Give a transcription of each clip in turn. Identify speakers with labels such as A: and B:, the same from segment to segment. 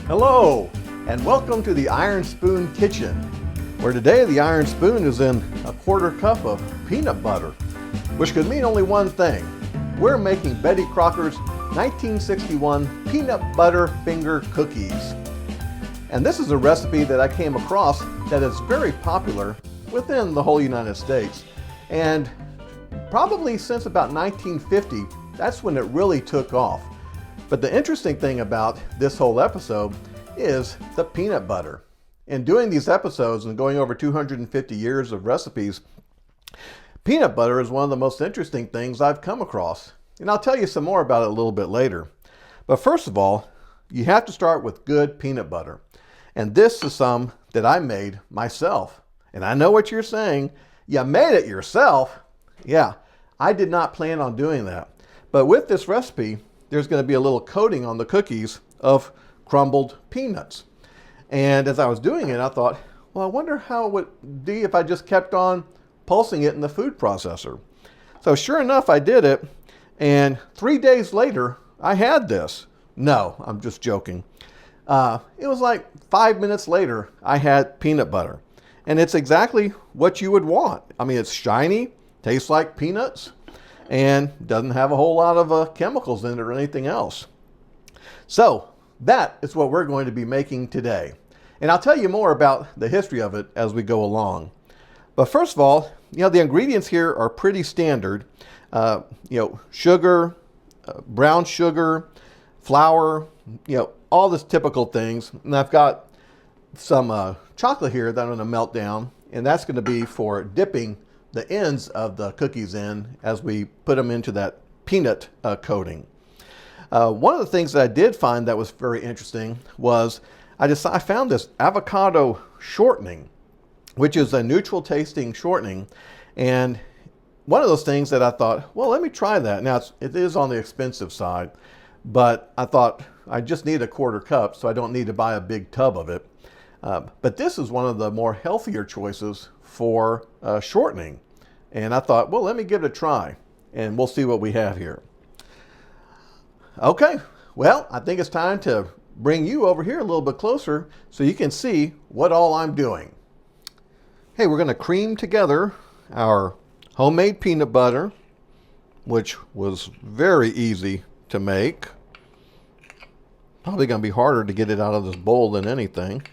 A: Hello, and welcome to the Iron Spoon Kitchen, where today the Iron Spoon is in a quarter cup of peanut butter, which could mean only one thing. We're making Betty Crocker's 1961 peanut butter finger cookies. And this is a recipe that I came across that is very popular within the whole United States. And probably since about 1950, that's when it really took off. But the interesting thing about this whole episode is the peanut butter. In doing these episodes and going over 250 years of recipes, peanut butter is one of the most interesting things I've come across. And I'll tell you some more about it a little bit later. But first of all, you have to start with good peanut butter. And this is some that I made myself. And I know what you're saying. You made it yourself? Yeah, I did not plan on doing that. But with this recipe, there's going to be a little coating on the cookies of crumbled peanuts. And as I was doing it, I thought, well, I wonder how it would be if I just kept on pulsing it in the food processor. So sure enough, I did it. And 3 days later, I had this. No, I'm just joking. It was like 5 minutes later, I had peanut butter. And it's exactly what you would want. I mean, it's shiny, tastes like peanuts, and doesn't have a whole lot of chemicals in it or anything else. So that is what we're going to be making today. And I'll tell you more about the history of it as we go along. But first of all, the ingredients here are pretty standard. Sugar, brown sugar, flour, all the typical things. And I've got some chocolate here that I'm going to melt down, and that's going to be for dipping the ends of the cookies in as we put them into that peanut coating. One of the things that I did find that was very interesting was I found this avocado shortening, which is a neutral tasting shortening. And one of those things that I thought, well, let me try that. Now it is on the expensive side, but I thought I just need a quarter cup, so I don't need to buy a big tub of it. But this is one of the more healthier choices for shortening. And I thought, well, let me give it a try, and we'll see what we have here. Okay, well, I think it's time to bring you over here a little bit closer so you can see what all I'm doing. Hey, we're going to cream together our homemade peanut butter, which was very easy to make. Probably going to be harder to get it out of this bowl than anything.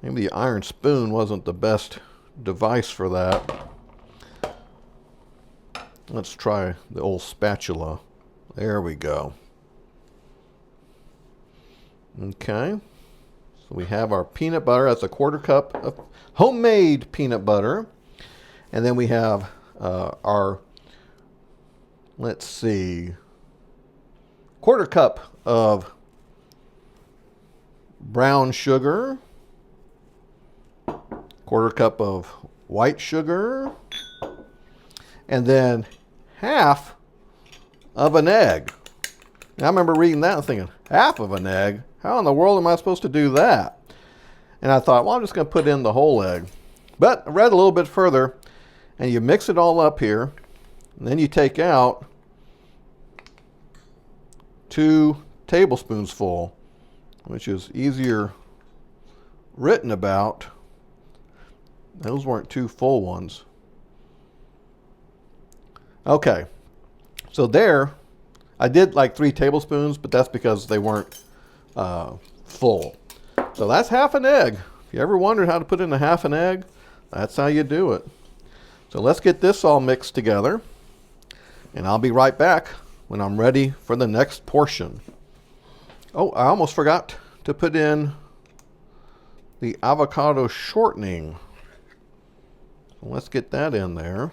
A: Maybe the iron spoon wasn't the best device for that. Let's try the old spatula. There we go. Okay. So we have our peanut butter. That's a quarter cup of homemade peanut butter. And then we have our, let's see, quarter cup of brown sugar. Quarter cup of white sugar, and then half of an egg. Now, I remember reading that and thinking, half of an egg? How in the world am I supposed to do that? And I thought, well, I'm just going to put in the whole egg. But I read a little bit further, and you mix it all up here, and then you take out 2 tablespoons full, which is easier written about. Those weren't 2 full ones. Okay, so there, I did like 3 tablespoons, but that's because they weren't full. So that's half an egg. If you ever wondered how to put in a half an egg, that's how you do it. So let's get this all mixed together, and I'll be right back when I'm ready for the next portion. Oh, I almost forgot to put in the avocado shortening. Let's get that in there.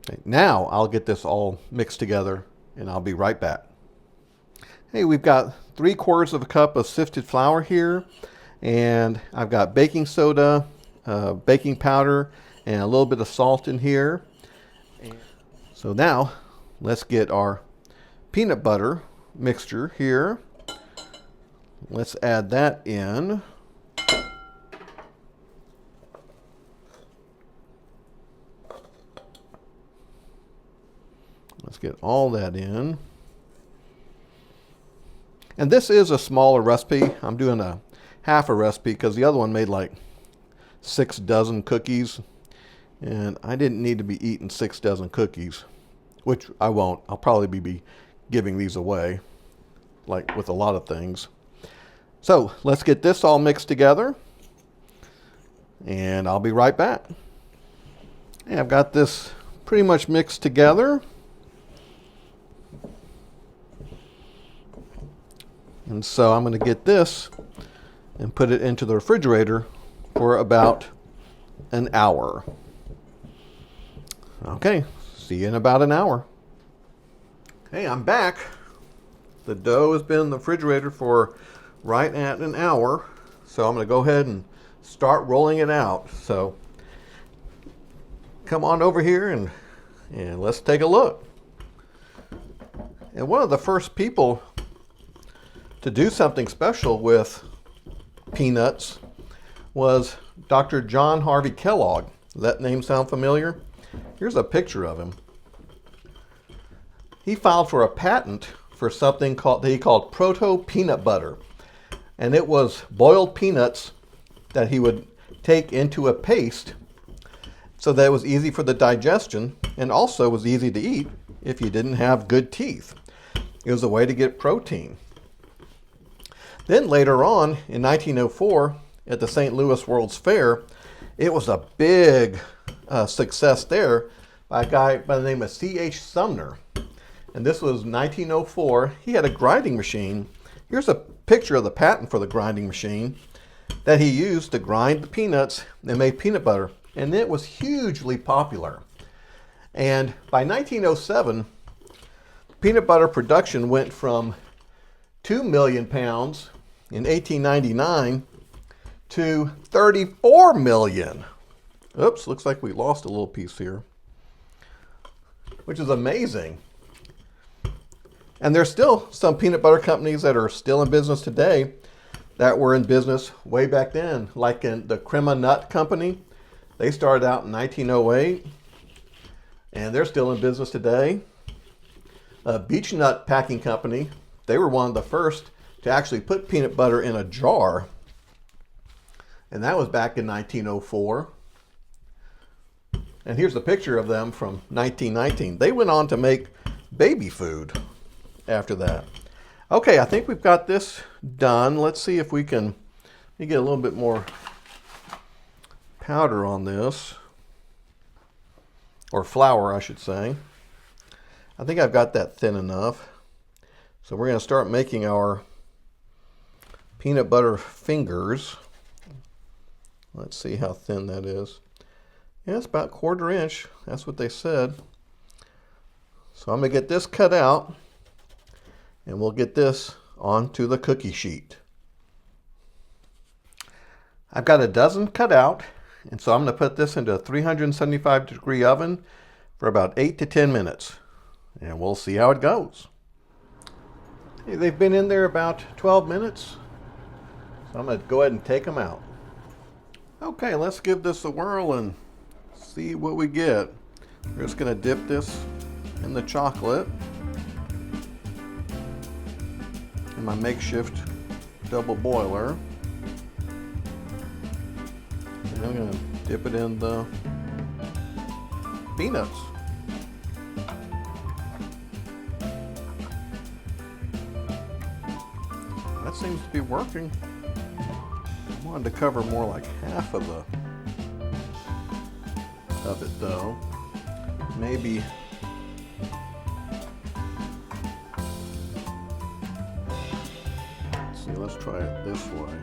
A: Okay, now I'll get this all mixed together and I'll be right back. Hey, we've got 3/4 of a cup of sifted flour here, and I've got baking soda, baking powder, and a little bit of salt in here. So now let's get our peanut butter mixture here. Let's add that in. Let's get all that in. And this is a smaller recipe. I'm doing a half a recipe because the other one made like 6 dozen cookies. And I didn't need to be eating 6 dozen cookies, which I won't. I'll probably be giving these away, like with a lot of things. So let's get this all mixed together, and I'll be right back. And I've got this pretty much mixed together. And so I'm going to get this and put it into the refrigerator for about an hour. Okay, see you in about an hour. Hey, I'm back. The dough has been in the refrigerator for right at an hour. So I'm going to go ahead and start rolling it out. So come on over here and let's take a look. And one of the first people to do something special with peanuts was Dr. John Harvey Kellogg. Does that name sound familiar? Here's a picture of him. He filed for a patent for something that he called proto peanut butter. And it was boiled peanuts that he would take into a paste so that it was easy for the digestion and also was easy to eat if you didn't have good teeth. It was a way to get protein. Then later on in 1904 at the St. Louis World's Fair, it was a big success there by a guy by the name of C.H. Sumner. And this was 1904. He had a grinding machine. Here's a picture of the patent for the grinding machine that he used to grind the peanuts and made peanut butter. And it was hugely popular. And by 1907, peanut butter production went from 2 million pounds in 1899 to 34 million. Oops, looks like we lost a little piece here, which is amazing. And there's still some peanut butter companies that are still in business today that were in business way back then, like in the Crema Nut Company. They started out in 1908, and they're still in business today. Beech Nut Packing Company, they were one of the first to actually put peanut butter in a jar, and that was back in 1904. And here's a picture of them from 1919. They went on to make baby food after that. Okay, I think we've got this done. Let's see if we can get a little bit more powder on this, or flour, I should say. I think I've got that thin enough. So we're going to start making our peanut butter fingers. Let's see how thin that is. Yeah, it's about 1/4 inch. That's what they said. So I'm going to get this cut out, and we'll get this onto the cookie sheet. I've got a dozen cut out, and so I'm going to put this into a 375-degree oven for about 8 to 10 minutes, and we'll see how it goes. Hey, they've been in there about 12 minutes, so I'm going to go ahead and take them out. Okay, let's give this a whirl and see what we get. We're just going to dip this in the chocolate in my makeshift double boiler. And I'm going to dip it in the peanuts. That seems to be working. I wanted to cover more like half of it though. Maybe let's try it this way.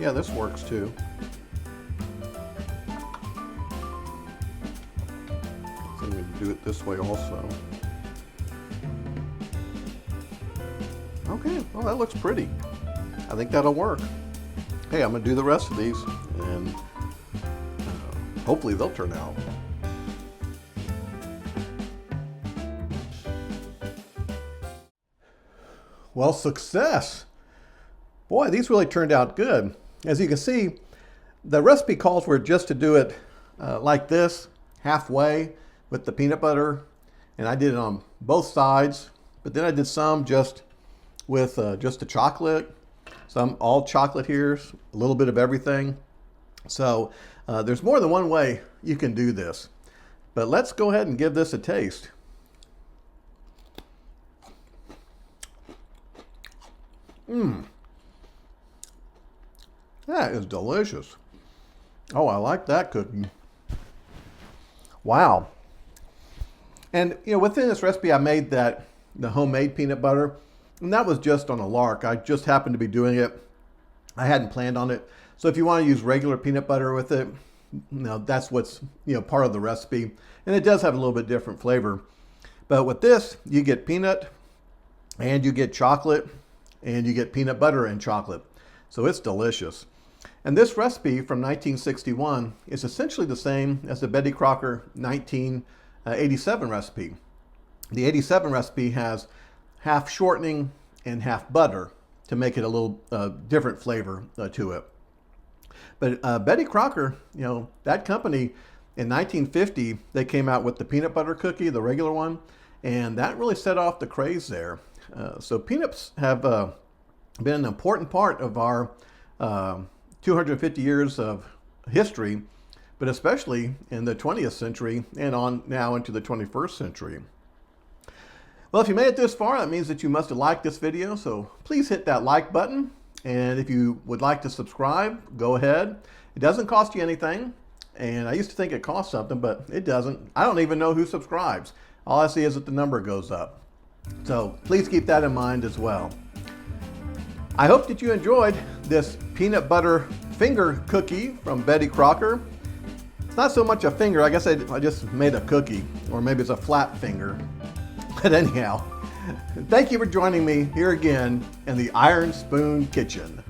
A: Yeah, this works too. So I'm going to do it this way also. Okay, well that looks pretty. I think that'll work. Hey, I'm going to do the rest of these, and hopefully they'll turn out. Well, success! Boy, these really turned out good. As you can see, the recipe calls for just to do it like this, halfway with the peanut butter, and I did it on both sides, but then I did some just with just the chocolate, some all chocolate here, a little bit of everything. So there's more than one way you can do this, but let's go ahead and give this a taste. That is delicious. Oh, I like that cookie. Wow. And within this recipe, I made the homemade peanut butter, and that was just on a lark. I just happened to be doing it. I hadn't planned on it. So if you want to use regular peanut butter with it, that's what's part of the recipe, and it does have a little bit different flavor. But with this, you get peanut, and you get chocolate, and you get peanut butter and chocolate. So it's delicious. And this recipe from 1961 is essentially the same as the Betty Crocker 1987 recipe. The 87 recipe has half shortening and half butter to make it a little different flavor to it. But Betty Crocker, that company in 1950, they came out with the peanut butter cookie, the regular one, and that really set off the craze there. So peanuts have been an important part of our 250 years of history, but especially in the 20th century and on now into the 21st century. Well, if you made it this far, that means that you must have liked this video, so please hit that like button. And if you would like to subscribe, go ahead. It doesn't cost you anything, and I used to think it cost something, but it doesn't. I don't even know who subscribes. All I see is that the number goes up. So please keep that in mind as well. I hope that you enjoyed this peanut butter finger cookie from Betty Crocker. It's not so much a finger, I guess I just made a cookie, or maybe it's a flat finger. But anyhow, thank you for joining me here again in the Iron Spoon Kitchen.